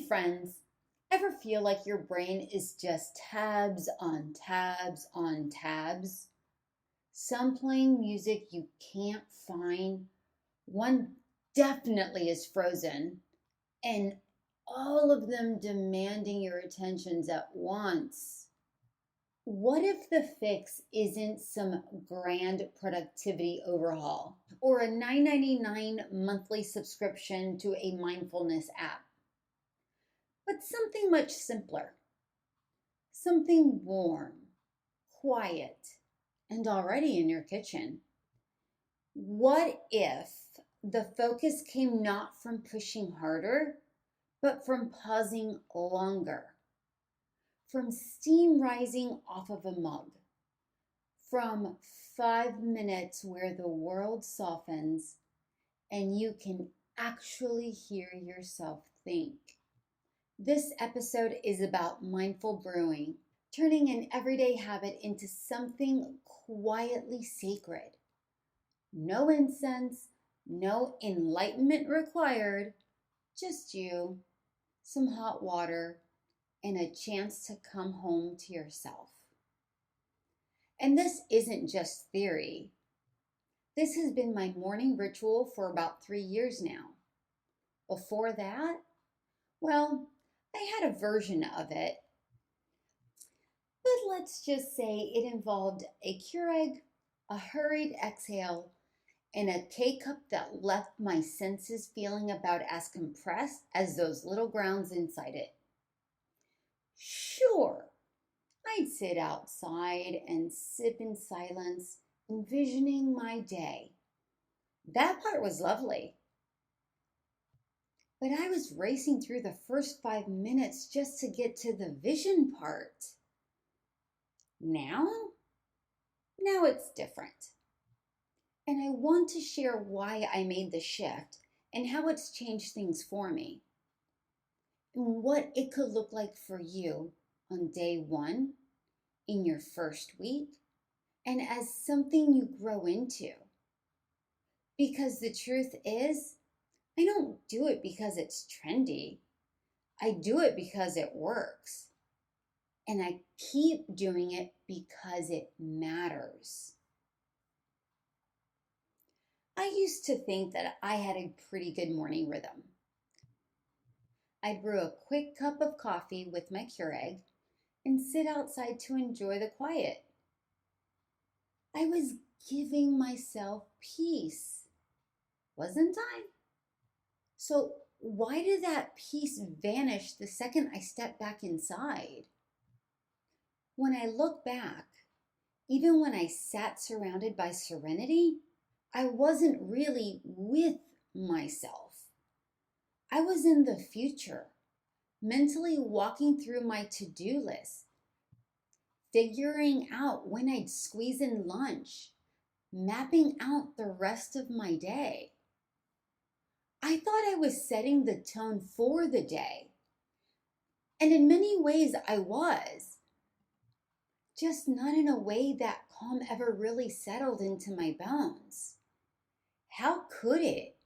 Hey friends, ever feel like your brain is just tabs on tabs on tabs? Some playing music you can't find, one definitely is frozen, and all of them demanding your attentions at once. What if the fix isn't some grand productivity overhaul or a $9.99 monthly subscription to a mindfulness app, but something much simpler? Something warm, quiet, and already in your kitchen. What if the focus came not from pushing harder, but from pausing longer, from steam rising off of a mug, from 5 minutes where the world softens and you can actually hear yourself think? This episode is about mindful brewing, turning an everyday habit into something quietly sacred. No incense, no enlightenment required, just you, some hot water, and a chance to come home to yourself. And this isn't just theory. This has been my morning ritual for about 3 years now. Before that, well, I had a version of it, but let's just say it involved a Keurig, a hurried exhale, and a K-cup that left my senses feeling about as compressed as those little grounds inside it. Sure, I'd sit outside and sip in silence, envisioning my day. That part was lovely. But I was racing through the first 5 minutes just to get to the vision part. Now it's different. And I want to share why I made the shift and how it's changed things for me, and what it could look like for you on day one, in your first week, and as something you grow into. Because the truth is, I don't do it because it's trendy. I do it because it works. And I keep doing it because it matters. I used to think that I had a pretty good morning rhythm. I'd brew a quick cup of coffee with my Keurig and sit outside to enjoy the quiet. I was giving myself peace, wasn't I? So why did that peace vanish the second I stepped back inside? When I look back, even when I sat surrounded by serenity, I wasn't really with myself. I was in the future, mentally walking through my to-do list, figuring out when I'd squeeze in lunch, mapping out the rest of my day. I thought I was setting the tone for the day. And in many ways I was, just not in a way that calm ever really settled into my bones. How could it,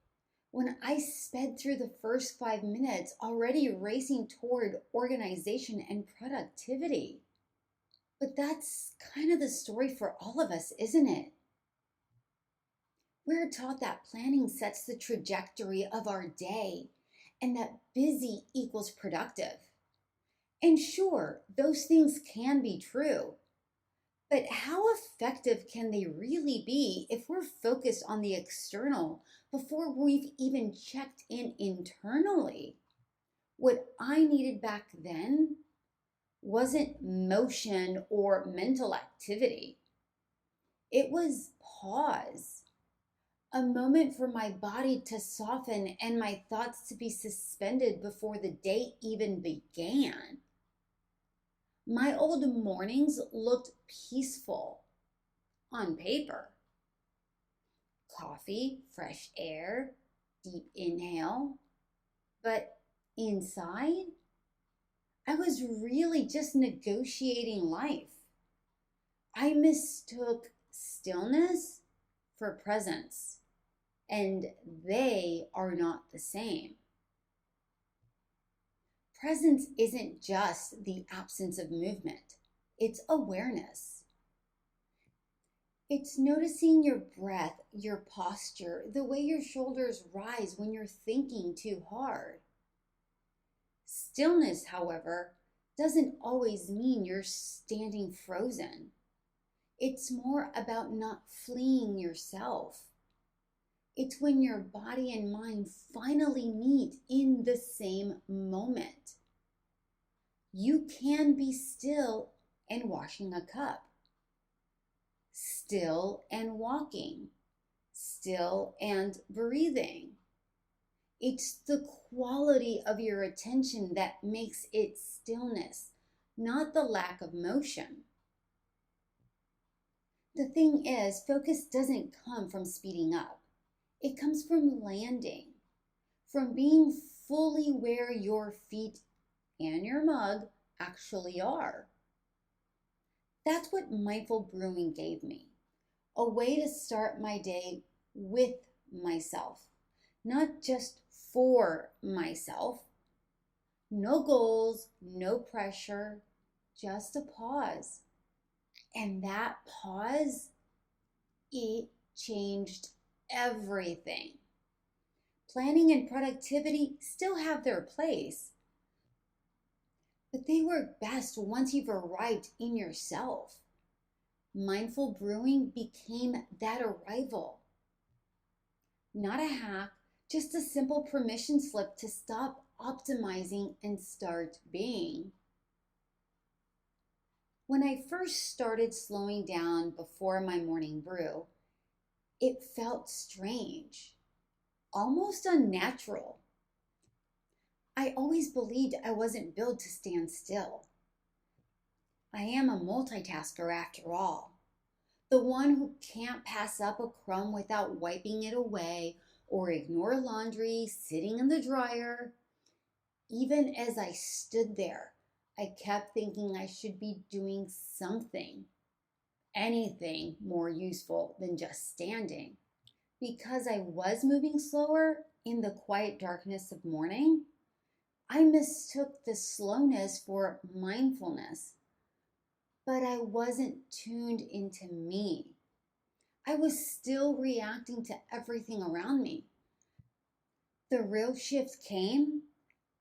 when I sped through the first 5 minutes already racing toward organization and productivity? But that's kind of the story for all of us, isn't it? We're taught that planning sets the trajectory of our day and that busy equals productive. And sure, those things can be true. But how effective can they really be if we're focused on the external before we've even checked in internally? What I needed back then wasn't motion or mental activity. It was pause, a moment for my body to soften and my thoughts to be suspended before the day even began. My old mornings looked peaceful on paper. Coffee, fresh air, deep inhale. But inside, I was really just negotiating life. I mistook stillness for presence, and they are not the same. Presence isn't just the absence of movement, it's awareness. It's noticing your breath, your posture, the way your shoulders rise when you're thinking too hard. Stillness, however, doesn't always mean you're standing frozen. It's more about not fleeing yourself. It's when your body and mind finally meet in the same moment. You can be still and washing a cup, still and walking, still and breathing. It's the quality of your attention that makes it stillness, not the lack of motion. The thing is, focus doesn't come from speeding up. It comes from landing, from being fully where your feet and your mug actually are. That's what mindful brewing gave me, a way to start my day with myself, not just for myself. No goals, no pressure, just a pause. And that pause, it changed everything. Planning and productivity still have their place, but they work best once you've arrived in yourself. Mindful brewing became that arrival. Not a hack, just a simple permission slip to stop optimizing and start being. When I first started slowing down before my morning brew, it felt strange, almost unnatural. I always believed I wasn't built to stand still. I am a multitasker after all, the one who can't pass up a crumb without wiping it away or ignore laundry sitting in the dryer. Even as I stood there, I kept thinking I should be doing something, anything more useful than just standing. Because I was moving slower in the quiet darkness of morning, I mistook the slowness for mindfulness. But I wasn't tuned into me. I was still reacting to everything around me. The real shift came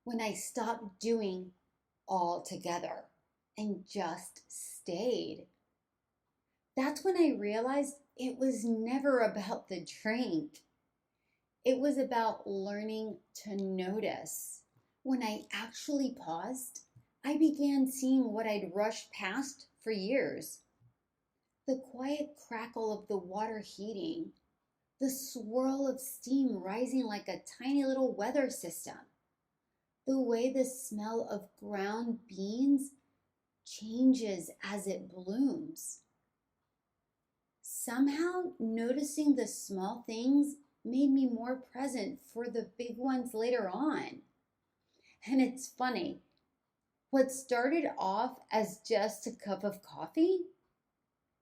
when I stopped doing altogether and just stayed. That's when I realized it was never about the drink. It was about learning to notice. When I actually paused, I began seeing what I'd rushed past for years. The quiet crackle of the water heating, the swirl of steam rising like a tiny little weather system, the way the smell of ground beans changes as it blooms. Somehow, noticing the small things made me more present for the big ones later on. And it's funny, what started off as just a cup of coffee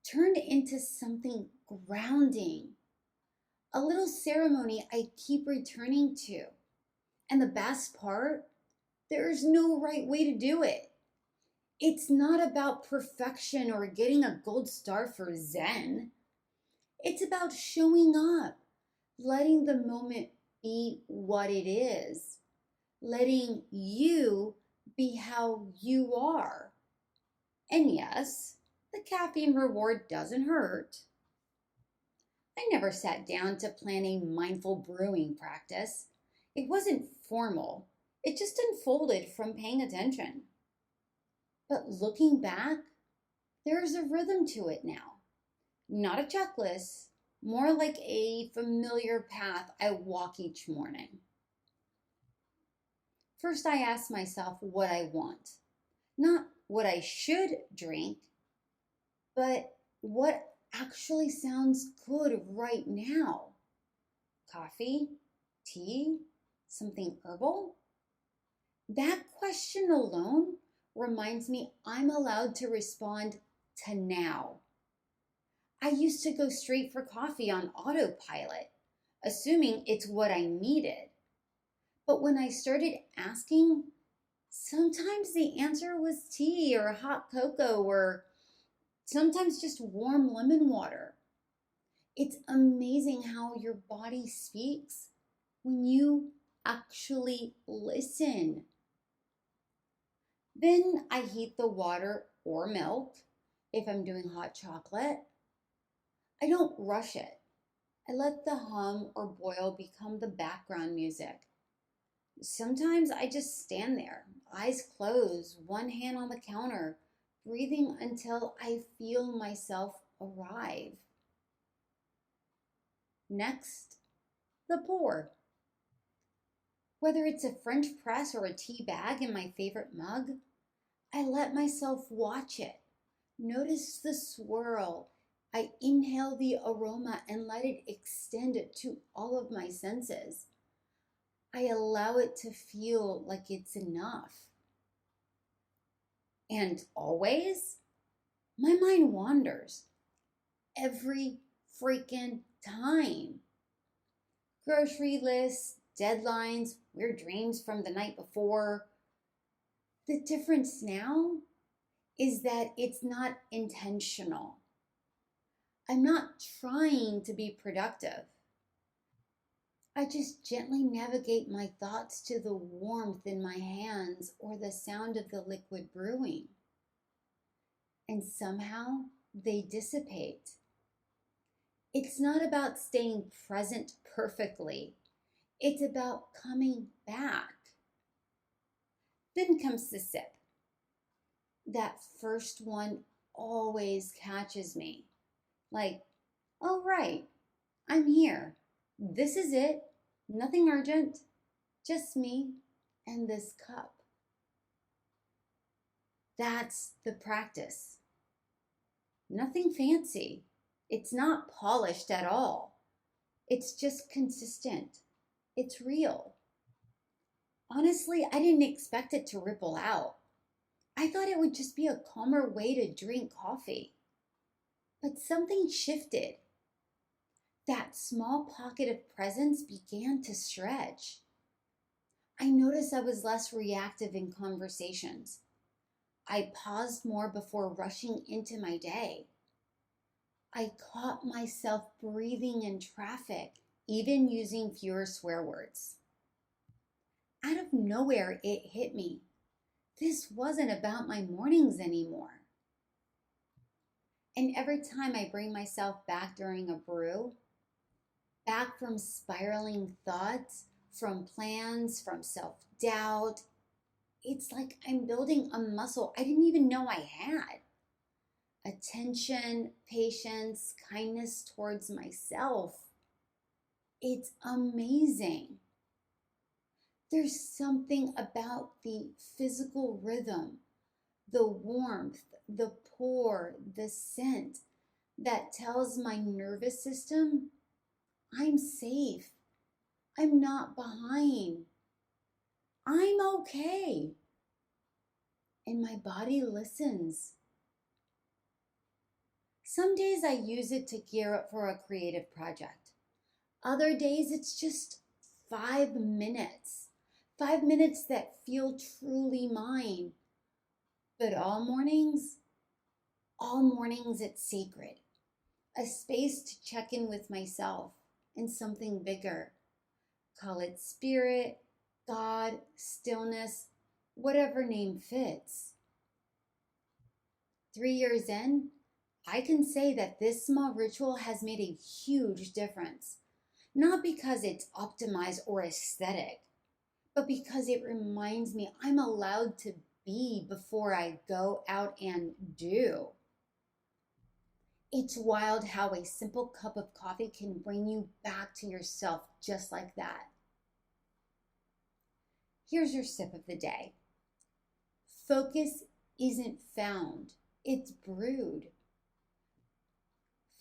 turned into something grounding, a little ceremony I keep returning to. And the best part, there's no right way to do it. It's not about perfection or getting a gold star for Zen. It's about showing up, letting the moment be what it is, letting you be how you are. And yes, the caffeine reward doesn't hurt. I never sat down to plan a mindful brewing practice. It wasn't formal. It just unfolded from paying attention. But looking back, there's a rhythm to it now. Not a checklist, more like a familiar path I walk each morning. First, I ask myself what I want. Not what I should drink, but what actually sounds good right now. Coffee? Tea? Something herbal? That question alone reminds me I'm allowed to respond to now. I used to go straight for coffee on autopilot, assuming it's what I needed. But when I started asking, Sometimes the answer was tea or hot cocoa or sometimes just warm lemon water. It's amazing how your body speaks when you actually listen. Then I heat the water or milk if I'm doing hot chocolate. I don't rush it. I let the hum or boil become the background music. Sometimes I just stand there, eyes closed, one hand on the counter, breathing until I feel myself arrive. Next, the pour. Whether it's a French press or a tea bag in my favorite mug, I let myself watch it. Notice the swirl. I inhale the aroma and let it extend to all of my senses. I allow it to feel like it's enough. And always, my mind wanders. Every freaking time. Grocery lists, deadlines, weird dreams from the night before. The difference now is that it's not intentional. I'm not trying to be productive. I just gently navigate my thoughts to the warmth in my hands or the sound of the liquid brewing. And somehow they dissipate. It's not about staying present perfectly. It's about coming back. Then comes the sip. That first one always catches me. Like, oh, right, I'm here. This is it. Nothing urgent. Just me and this cup. That's the practice. Nothing fancy. It's not polished at all. It's just consistent. It's real. Honestly, I didn't expect it to ripple out. I thought it would just be a calmer way to drink coffee. But something shifted. That small pocket of presence began to stretch. I noticed I was less reactive in conversations. I paused more before rushing into my day. I caught myself breathing in traffic, even using fewer swear words. Out of nowhere, it hit me. This wasn't about my mornings anymore. And every time I bring myself back during a brew, back from spiraling thoughts, from plans, from self-doubt, it's like I'm building a muscle I didn't even know I had. Attention, patience, kindness towards myself. It's amazing. There's something about the physical rhythm, the warmth, the pour, the scent that tells my nervous system I'm safe. I'm not behind. I'm okay. And my body listens. Some days I use it to gear up for a creative project. Other days it's just 5 minutes. 5 minutes that feel truly mine. But all mornings it's sacred. A space to check in with myself and something bigger. Call it spirit, God, stillness, whatever name fits. 3 years in, I can say that this small ritual has made a huge difference. Not because it's optimized or aesthetic, but because it reminds me I'm allowed to be before I go out and do. It's wild how a simple cup of coffee can bring you back to yourself just like that. Here's your sip of the day. Focus isn't found, it's brewed.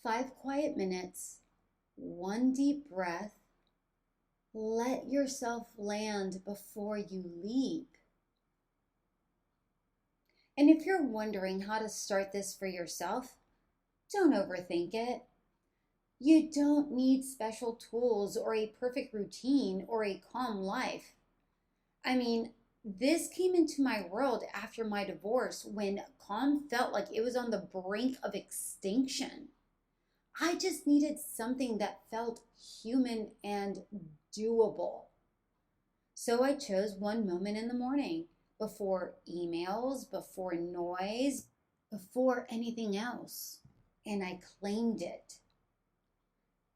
5 quiet minutes, 1 deep breath. Let yourself land before you leap. And if you're wondering how to start this for yourself, don't overthink it. You don't need special tools or a perfect routine or a calm life. I mean, This came into my world after my divorce when calm felt like it was on the brink of extinction. I just needed something that felt human and doable. So I chose one moment in the morning, before emails, before noise, before anything else, and I claimed it.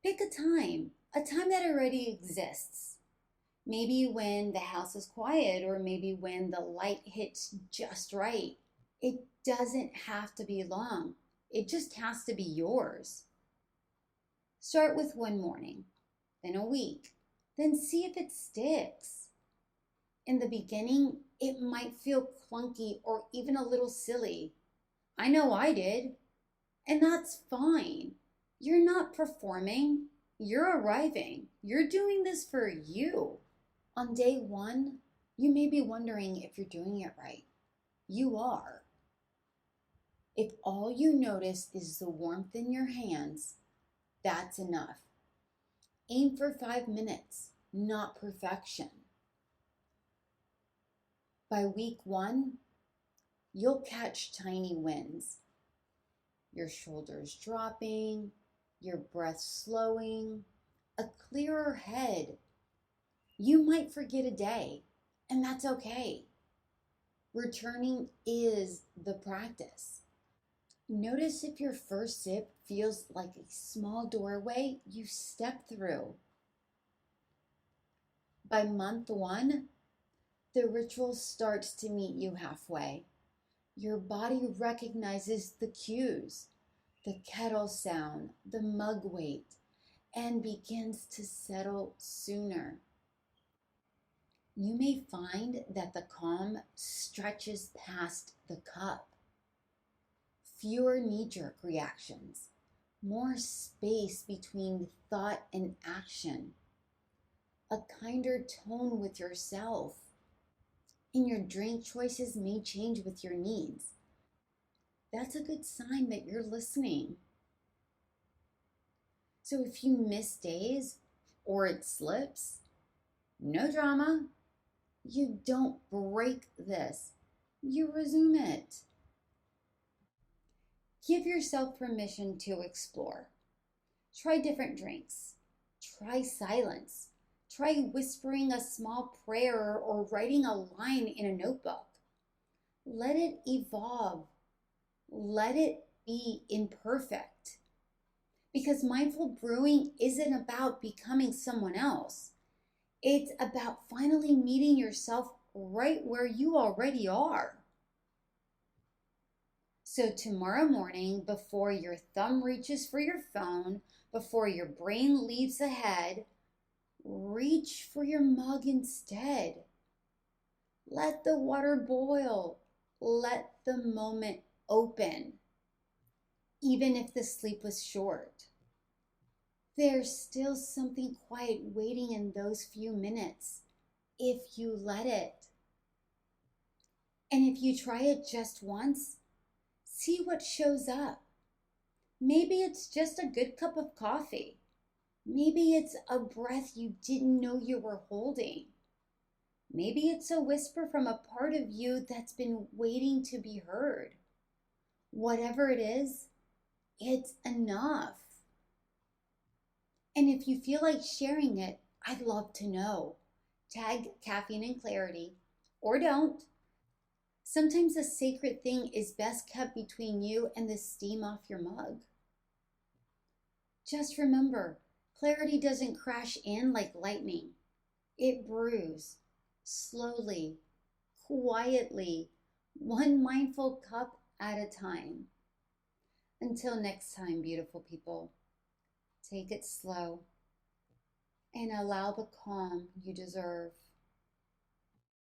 Pick a time that already exists. Maybe when the house is quiet, or maybe when the light hits just right. It doesn't have to be long, it just has to be yours. Start with one morning, then a week, then see if it sticks. In the beginning, it might feel clunky or even a little silly. I know I did, and that's fine. You're not performing, you're arriving. You're doing this for you. On day one, you may be wondering if you're doing it right. You are. If all you notice is the warmth in your hands, that's enough. Aim for 5 minutes, not perfection. By week 1, you'll catch tiny wins. Your shoulders dropping, your breath slowing, a clearer head. You might forget a day, and that's okay. Returning is the practice. Notice if your first sip feels like a small doorway you step through. By month 1, the ritual starts to meet you halfway. Your body recognizes the cues, the kettle sound, the mug weight, and begins to settle sooner. You may find that the calm stretches past the cup. Fewer knee-jerk reactions, more space between thought and action, a kinder tone with yourself. And your drink choices may change with your needs. That's a good sign that you're listening. So if you miss days or it slips, no drama. You don't break this. You resume it. Give yourself permission to explore. Try different drinks. Try silence. Try whispering a small prayer or writing a line in a notebook. Let it evolve. Let it be imperfect. Because mindful brewing isn't about becoming someone else. It's about finally meeting yourself right where you already are. So tomorrow morning, before your thumb reaches for your phone, before your brain leaps ahead, reach for your mug instead. Let the water boil. Let the moment open, even if the sleep was short. There's still something quiet waiting in those few minutes, if you let it. And if you try it just once, see what shows up. Maybe it's just a good cup of coffee. Maybe it's a breath you didn't know you were holding. Maybe it's a whisper from a part of you that's been waiting to be heard. Whatever it is, it's enough. And if you feel like sharing it, I'd love to know. Tag Caffeine and Clarity, or don't. Sometimes a sacred thing is best kept between you and the steam off your mug. Just remember, clarity doesn't crash in like lightning. It brews, slowly, quietly, one mindful cup at a time. Until next time, beautiful people, take it slow and allow the calm you deserve.